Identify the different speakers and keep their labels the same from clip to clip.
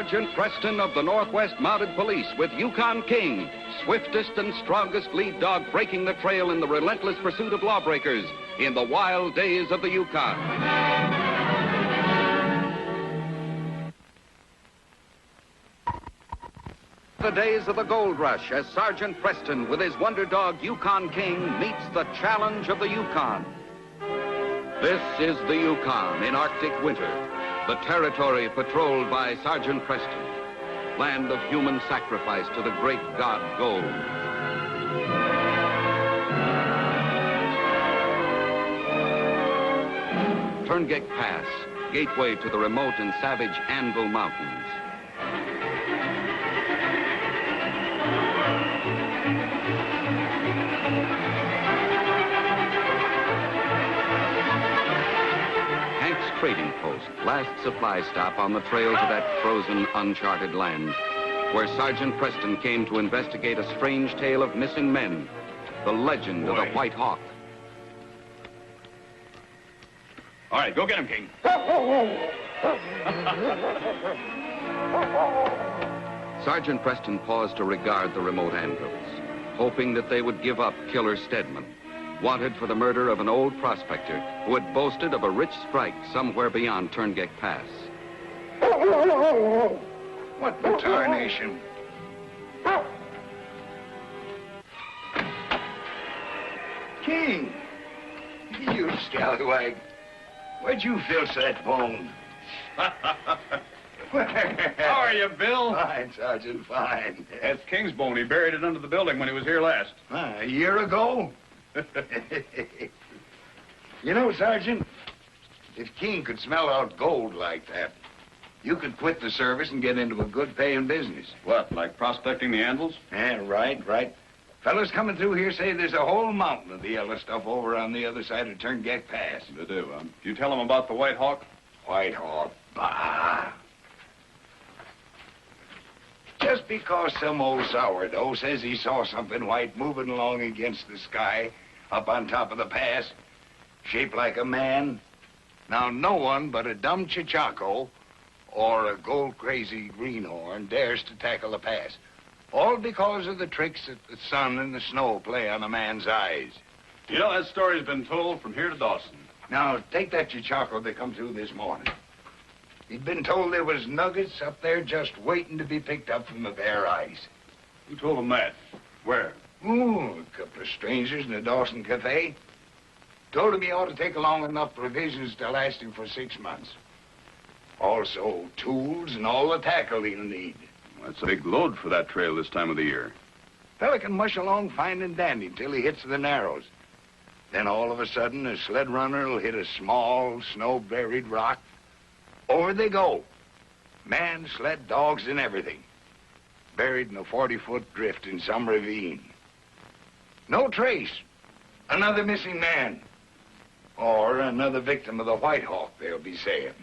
Speaker 1: Sergeant Preston of the Northwest Mounted Police with Yukon King, swiftest and strongest lead dog breaking the trail in the relentless pursuit of lawbreakers in the wild days of the Yukon. The days of the gold rush as Sergeant Preston with his wonder dog Yukon King meets the challenge of the Yukon. This is the Yukon in Arctic winter, the territory patrolled by Sergeant Preston, land of human sacrifice to the great god gold. Klondike Pass, gateway to the remote and savage Anvil Mountains. Trading post, last supply stop on the trail to that frozen, uncharted land, where Sergeant Preston came to investigate a strange tale of missing men, the legend of the White Hawk.
Speaker 2: All right, go get him, King.
Speaker 1: Sergeant Preston paused to regard the remote anvils, hoping that they would give up Killer Stedman, wanted for the murder of an old prospector who had boasted of a rich strike somewhere beyond Klondike Pass.
Speaker 3: What the tarnation? King! You scallywag. Where'd you filch that bone?
Speaker 2: How are you, Bill?
Speaker 3: Fine, Sergeant, fine.
Speaker 2: That's King's bone. He buried it under the building when he was here last.
Speaker 3: A year ago? You know, Sergeant, if King could smell out gold like that, you could quit the service and get into a good paying business.
Speaker 2: What, like prospecting the anvils?
Speaker 3: Yeah, right. Fellas coming through here say there's a whole mountain of the yellow stuff over on the other side of Klondike Pass.
Speaker 2: They do, huh? Did you tell them about the White Hawk?
Speaker 3: White Hawk? Bah! Just because some old sourdough says he saw something white moving along against the sky up on top of the pass, shaped like a man. Now, no one but a dumb Chichaco or a gold-crazy greenhorn dares to tackle the pass. All because of the tricks that the sun and the snow play on a man's eyes.
Speaker 2: You know, that story's been told from here to Dawson.
Speaker 3: Now, take that Chichaco that come through this morning. He'd been told there was nuggets up there just waiting to be picked up from the bare ice.
Speaker 2: Who told him that? Where?
Speaker 3: Oh, a couple of strangers in the Dawson Cafe. Told him he ought to take along enough provisions to last him for 6 months. Also, tools and all the tackle he'll need.
Speaker 2: That's a big load for that trail this time of the year.
Speaker 3: Fella can mush along fine and dandy till he hits the Narrows. Then all of a sudden, a sled runner will hit a small, snow-buried rock. Over they go. Man, sled, dogs, and everything. Buried in a 40-foot drift in some ravine. No trace. Another missing man. Or another victim of the White Hawk, they'll be saying.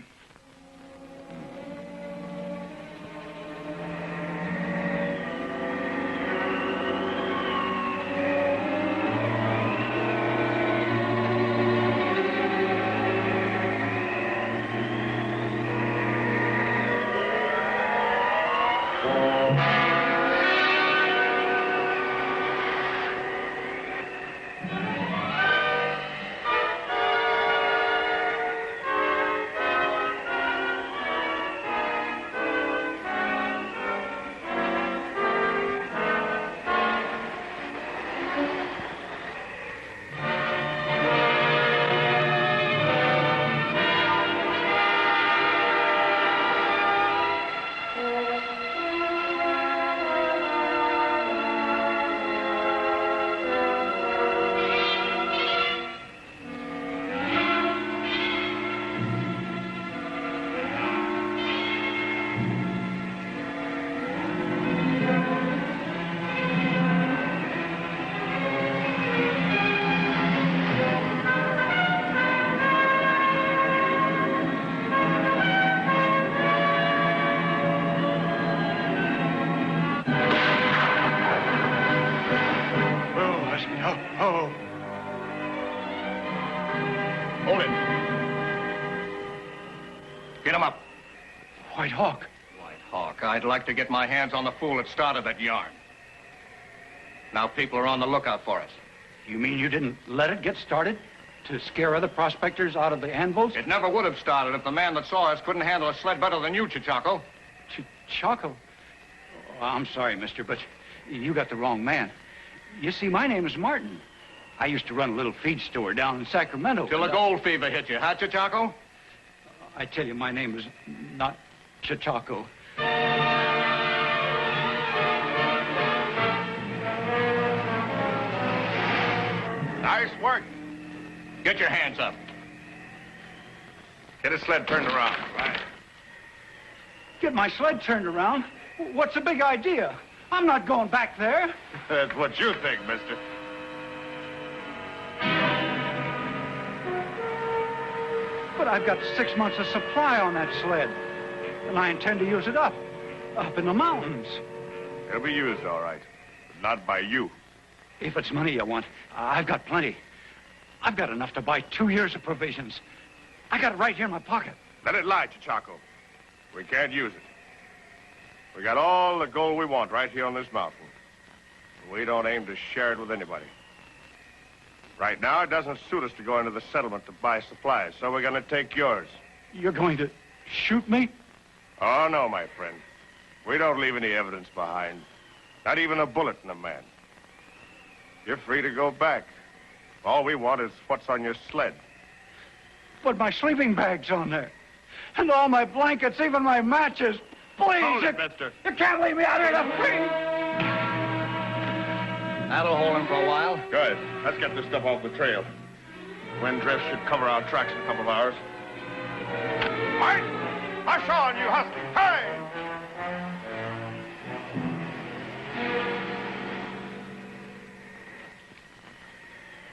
Speaker 2: Get him up. White Hawk. White Hawk.
Speaker 4: I'd like to get my hands on the fool that started that yarn. Now people are on the lookout for us.
Speaker 5: You mean you didn't let it get started to scare other prospectors out of the anvils?
Speaker 4: It never would have started if the man that saw us couldn't handle a sled better than you, Chichako.
Speaker 5: Chichako? Oh, I'm sorry, mister, but you got the wrong man. You see, my name is Martin. I used to run a little feed store down in Sacramento.
Speaker 4: Till the gold fever hit you, huh, Chichako?
Speaker 5: I tell you, my name is not Chichako.
Speaker 4: Nice work. Get your hands up. Get his sled turned around. Right.
Speaker 5: Get my sled turned around? What's the big idea? I'm not going back there.
Speaker 4: That's what you think, mister.
Speaker 5: But I've got 6 months of supply on that sled, and I intend to use it up in the mountains.
Speaker 4: It'll be used, all right, but not by you.
Speaker 5: If it's money you want, I've got plenty. I've got enough to buy 2 years of provisions. I got it right here in my pocket.
Speaker 4: Let it lie, Chichako. We can't use it. We got all the gold we want right here on this mountain. We don't aim to share it with anybody. Right now, it doesn't suit us to go into the settlement to buy supplies, so we're going to take yours.
Speaker 5: You're going to shoot me?
Speaker 4: Oh, no, my friend. We don't leave any evidence behind. Not even a bullet in a man. You're free to go back. All we want is what's on your sled.
Speaker 5: But my sleeping bag's on there. And all my blankets, even my matches. Please,
Speaker 4: Hold it, mister.
Speaker 5: You can't leave me out here to freeze.
Speaker 4: That'll hold him for a while. Good. Let's get this stuff off the trail. Wind drift should cover our tracks in a couple of hours. Martin! Hush on, you husky! Hey!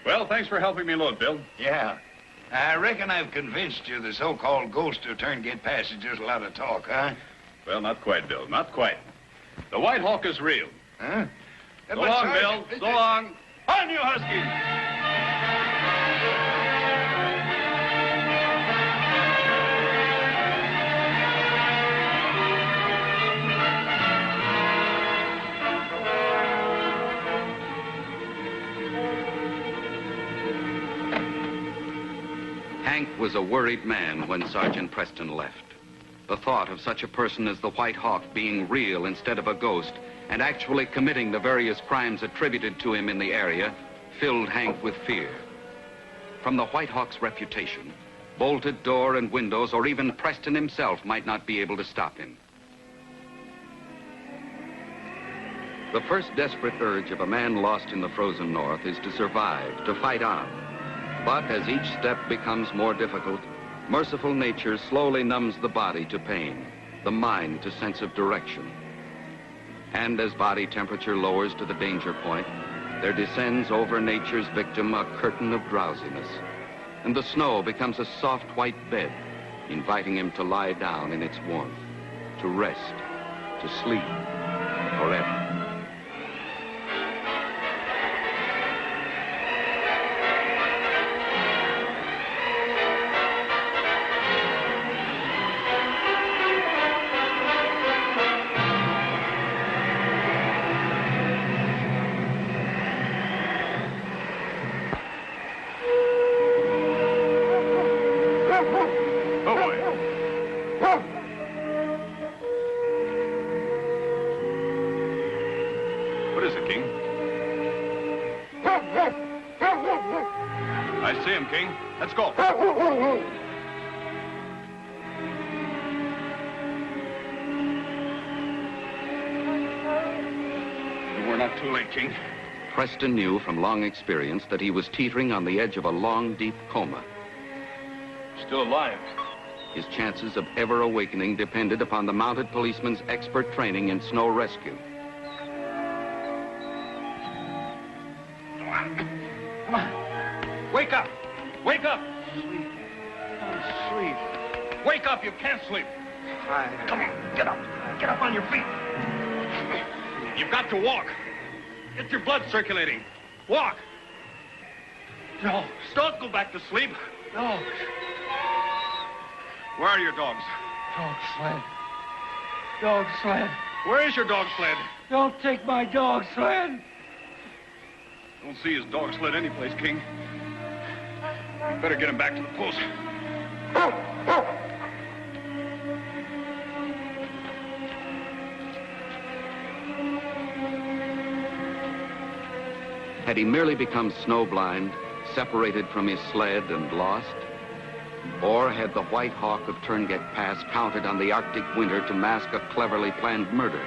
Speaker 2: Well, thanks for helping me load, Bill.
Speaker 3: Yeah. I reckon I've convinced you the so-called ghost of Turngate Pass is just a lot of talk, huh?
Speaker 2: Well, not quite, Bill. Not quite. The White Hawk is real.
Speaker 3: Huh?
Speaker 2: So long, Bill. So long. On, you huskies!
Speaker 1: Hank was a worried man when Sergeant Preston left. The thought of such a person as the White Hawk being real instead of a ghost and actually committing the various crimes attributed to him in the area filled Hank with fear. From the White Hawk's reputation, bolted door and windows or even Preston himself might not be able to stop him. The first desperate urge of a man lost in the frozen north is to survive, to fight on. But as each step becomes more difficult, merciful nature slowly numbs the body to pain, the mind to sense of direction. And as body temperature lowers to the danger point, there descends over nature's victim a curtain of drowsiness, and the snow becomes a soft white bed, inviting him to lie down in its warmth, to rest, to sleep forever. Preston knew from long experience that he was teetering on the edge of a long, deep coma.
Speaker 2: Still alive.
Speaker 1: His chances of ever awakening depended upon the mounted policeman's expert training in snow rescue.
Speaker 5: Come on. Wake up. Wake up. Sleep. Sleep.
Speaker 4: Wake up, you can't sleep.
Speaker 5: Come on, get up. Get up on your feet.
Speaker 4: You've got to walk. Get your blood circulating. Walk.
Speaker 5: No.
Speaker 4: Don't go back to sleep.
Speaker 5: No.
Speaker 4: Where are your dogs?
Speaker 5: Oh, sled. Dog sled.
Speaker 2: Where is your dog sled?
Speaker 5: Don't take my dog sled.
Speaker 2: Don't see his dog sled anyplace, King. Better get him back to the post.
Speaker 1: Had he merely become snowblind, separated from his sled and lost? Or had the White Hawk of Turngat Pass counted on the Arctic winter to mask a cleverly planned murder?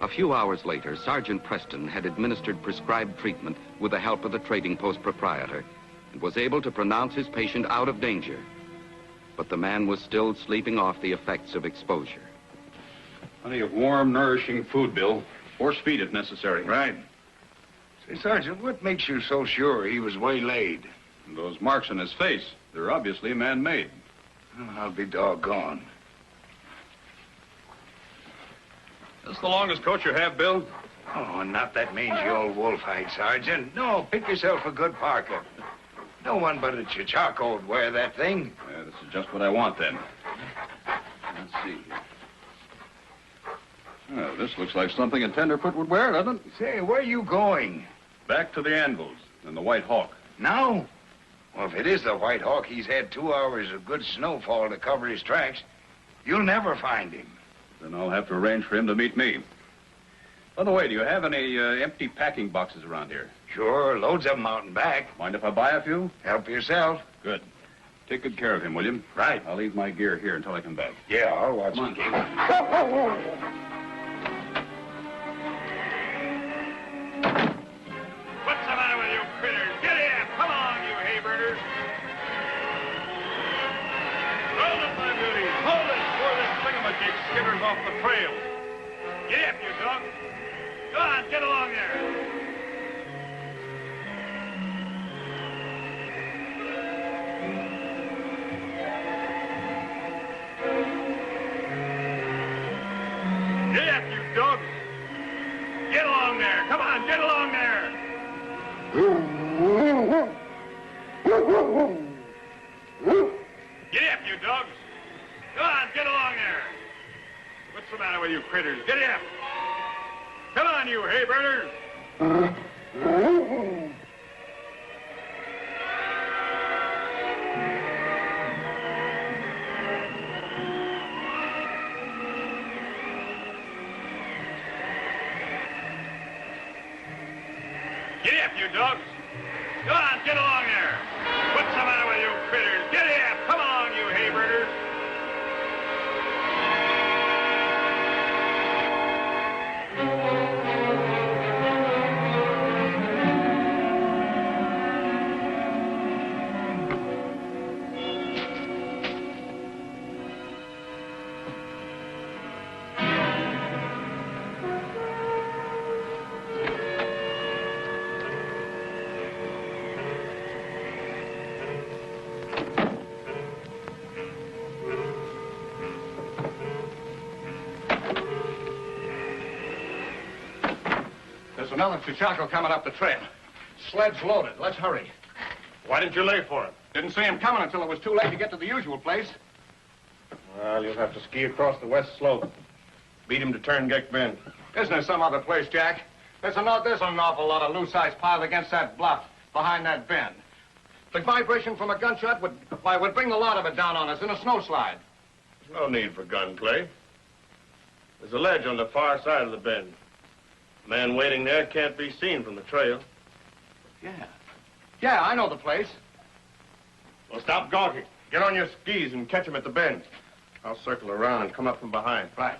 Speaker 1: A few hours later, Sergeant Preston had administered prescribed treatment with the help of the trading post proprietor and was able to pronounce his patient out of danger. But the man was still sleeping off the effects of exposure.
Speaker 2: Plenty of warm, nourishing food, Bill. Force feed if necessary.
Speaker 3: Right. Say, Sergeant, what makes you so sure he was waylaid?
Speaker 2: And those marks on his face, they're obviously man-made.
Speaker 3: Well, I'll be doggone.
Speaker 2: That's the longest coat you have, Bill?
Speaker 3: Oh, not that mangy old wolf-hide, Sergeant. No, pick yourself a good parka. No one but a Chichaco would wear that thing.
Speaker 2: Yeah, this is just what I want, then. Let's see. Well, this looks like something a tenderfoot would wear, doesn't it?
Speaker 3: Say, where are you going?
Speaker 2: Back to the Anvils and the White Hawk.
Speaker 3: Now? Well, if it is the White Hawk, he's had 2 hours of good snowfall to cover his tracks. You'll never find him.
Speaker 2: Then I'll have to arrange for him to meet me. By the way, do you have any empty packing boxes around here?
Speaker 3: Sure, loads of them out and back.
Speaker 2: Mind if I buy a few?
Speaker 3: Help yourself.
Speaker 2: Good. Take good care of him, will you?
Speaker 3: Right.
Speaker 2: I'll leave my gear here until I come back.
Speaker 3: Yeah, I'll watch
Speaker 2: Come on.
Speaker 3: him.
Speaker 4: What's the matter with you critters? Get in! Come on, you hay-burners! Hold it, my beauties! Hold it before this thingamajig skitters off the trail! Get up, you dog! Go on, get along there! Get up, you dogs! Get along there! Come on, get along there! Get up, you dogs! Go on, get along there! What's the matter with you critters? Get up! Come on, you hay-burners! Get up, you dogs! Go on, get along there! What's the matter with you critters? Get up! Come along, you hay-burners!
Speaker 6: There's another Chichaco coming up the trail. Sled's loaded. Let's hurry.
Speaker 4: Why didn't you lay for him?
Speaker 6: Didn't see him coming until it was too late to get to the usual place.
Speaker 4: Well, you'll have to ski across the west slope. Beat him to Turngat Bend.
Speaker 6: Isn't there some other place, Jack? There's an awful lot of loose ice piled against that bluff behind that bend. The vibration from a gunshot would bring the lot of it down on us in a snowslide.
Speaker 4: No need for gunplay. There's a ledge on the far side of the bend. Man waiting there can't be seen from the trail.
Speaker 6: Yeah, I know the place.
Speaker 4: Well, stop gawking. Get on your skis and catch him at the bend. I'll circle around and come up from behind.
Speaker 6: Right.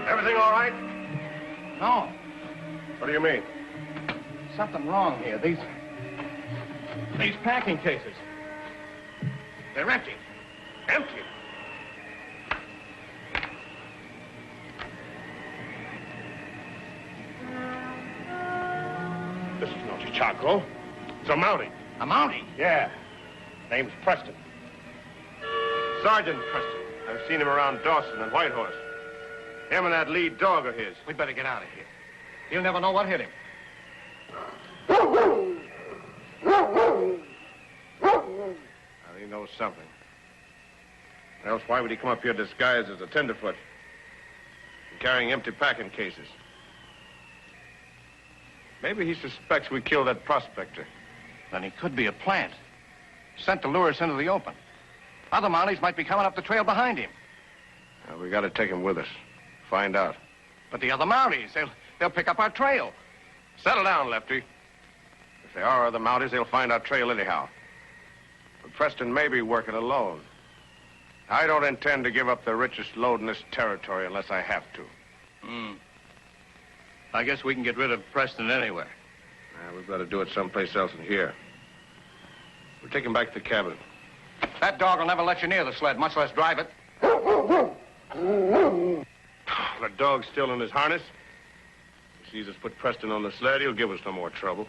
Speaker 4: Everything all right?
Speaker 6: No.
Speaker 4: What do you mean?
Speaker 6: Something wrong here. These packing cases. They're empty.
Speaker 4: Empty. This is not a charcoal. It's a Mountie.
Speaker 6: A Mountie?
Speaker 4: Yeah. Name's Preston. Sergeant Preston. I've seen him around Dawson and Whitehorse. Him and that lead dog of his.
Speaker 6: We'd better get out of here. He'll never know what hit him.
Speaker 4: Now, he knows something. Else why would he come up here disguised as a tenderfoot and carrying empty packing cases? Maybe he suspects we killed that prospector.
Speaker 6: Then he could be a plant. Sent to lure us into the open. Other Mounties might be coming up the trail behind him.
Speaker 4: Well, we got to take him with us. Find out.
Speaker 6: But the other Mounties, they'll pick up our trail.
Speaker 4: Settle down, Lefty. If there are other Mounties, they'll find our trail anyhow. But Preston may be working alone. I don't intend to give up the richest lode in this territory unless I have to.
Speaker 6: I guess we can get rid of Preston anywhere.
Speaker 4: We've got to do it someplace else than here. We'll take him back to the cabin.
Speaker 6: That dog will never let you near the sled, much less drive it.
Speaker 4: The dog's still in his harness. He sees us put Preston on the sled, he'll give us no more trouble.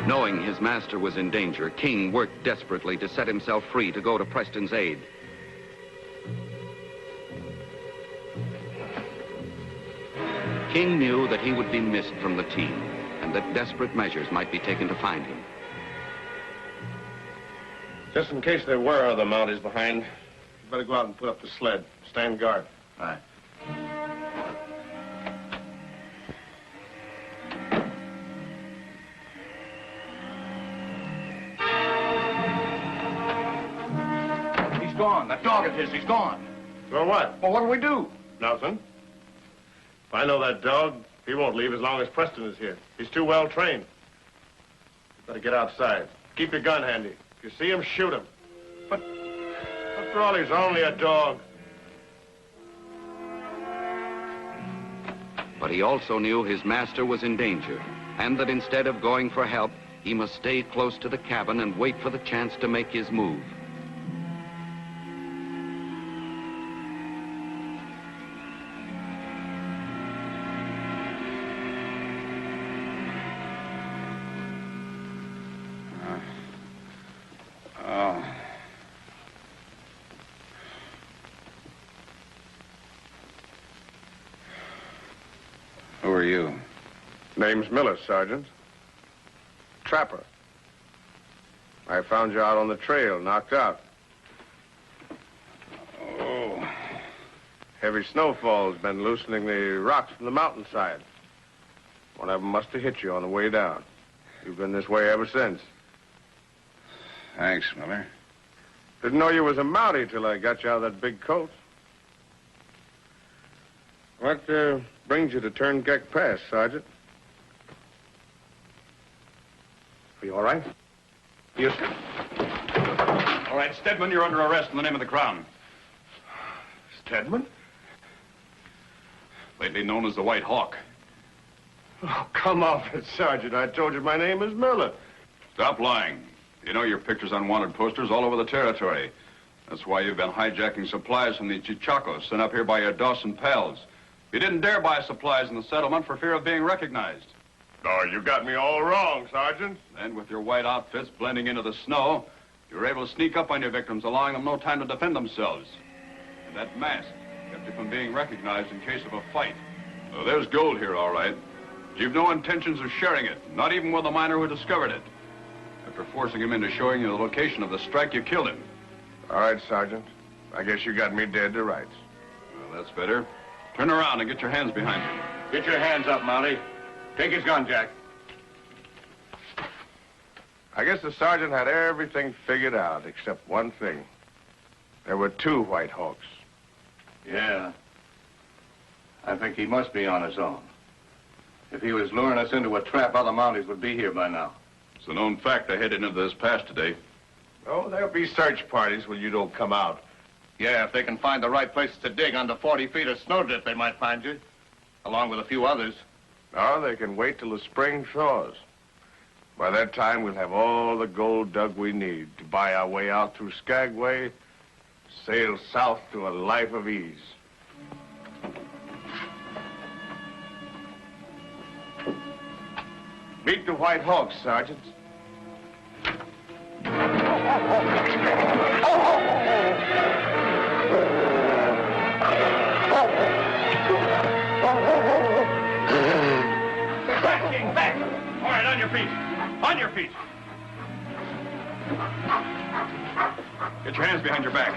Speaker 1: Knowing his master was in danger, King worked desperately to set himself free to go to Preston's aid. King knew that he would be missed from the team and that desperate measures might be taken to find him.
Speaker 4: Just in case there were other Mounties behind, you better go out and put up the sled. Stand guard.
Speaker 6: All right. He's gone. That dog of his, he's gone.
Speaker 4: So what?
Speaker 6: Well, what'll we do?
Speaker 4: Nothing. If I know that dog, he won't leave as long as Preston is here. He's too well trained. You better get outside. Keep your gun handy. If you see him, shoot him. But after all, he's only a dog.
Speaker 1: But he also knew his master was in danger, and that instead of going for help, he must stay close to the cabin and wait for the chance to make his move.
Speaker 2: Who are you?
Speaker 4: Name's Miller, Sergeant. Trapper. I found you out on the trail, knocked out.
Speaker 2: Oh.
Speaker 4: Heavy snowfall's been loosening the rocks from the mountainside. One of them must have hit you on the way down. You've been this way ever since.
Speaker 2: Thanks, Miller.
Speaker 4: Didn't know you was a Mountie till I got you out of that big coat. What brings you to Turnkeck Pass, Sergeant? Are you all right?
Speaker 6: Yes, sir.
Speaker 2: All right, Stedman, you're under arrest in the name of the Crown.
Speaker 4: Stedman?
Speaker 2: Lately known as the White Hawk.
Speaker 4: Oh, come off it, Sergeant. I told you my name is Miller.
Speaker 2: Stop lying. You know your picture's on wanted posters all over the territory. That's why you've been hijacking supplies from the Chichacos sent up here by your Dawson pals. You didn't dare buy supplies in the settlement for fear of being recognized.
Speaker 4: Oh, you got me all wrong, Sergeant.
Speaker 2: And with your white outfits blending into the snow, you were able to sneak up on your victims, allowing them no time to defend themselves. And that mask kept you from being recognized in case of a fight. Well, there's gold here, all right. You've no intentions of sharing it, not even with the miner who discovered it. After forcing him into showing you the location of the strike, you killed him.
Speaker 4: All right, Sergeant. I guess you got me dead to rights.
Speaker 2: Well, that's better. Turn around and get your hands behind you.
Speaker 6: Get your hands up, Mountie. Take his gun, Jack.
Speaker 4: I guess the sergeant had everything figured out, except one thing. There were 2 White Hawks.
Speaker 6: Yeah. I think he must be on his own. If he was luring us into a trap, other Mounties would be here by now.
Speaker 2: It's a known fact they headed into this pass today.
Speaker 4: Oh, there'll be search parties when you don't come out.
Speaker 6: Yeah, if they can find the right places to dig under 40 feet of snowdrift, they might find you. Along with a few others.
Speaker 4: No, they can wait till the spring thaws. By that time, we'll have all the gold dug we need to buy our way out through Skagway, sail south to a life of ease. Meet the White Hawks, Sergeant.
Speaker 2: Back, King, back! All right, on your feet. On your feet. Get your hands behind your back.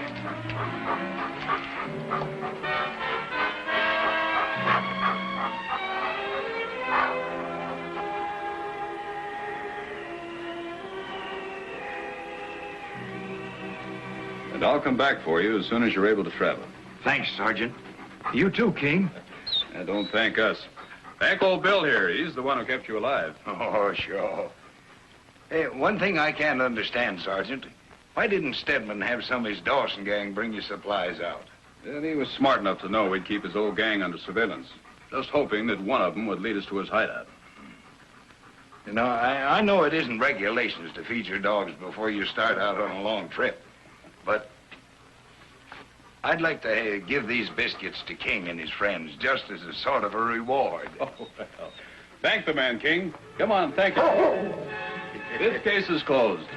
Speaker 2: And I'll come back for you as soon as you're able to travel.
Speaker 3: Thanks, Sergeant. You too, King.
Speaker 2: And don't thank us. Thank old Bill here. He's the one who kept you alive.
Speaker 3: Oh, sure. Hey, one thing I can't understand, Sergeant. Why didn't Stedman have some of his Dawson gang bring you supplies out?
Speaker 2: And he was smart enough to know we'd keep his old gang under surveillance. Just hoping that one of them would lead us to his hideout.
Speaker 3: You know, I know it isn't regulations to feed your dogs before you start out on a long trip. But I'd like to give these biscuits to King and his friends just as a sort of a reward.
Speaker 2: Oh, well. Thank the man, King. Come on, thank him. This case is closed.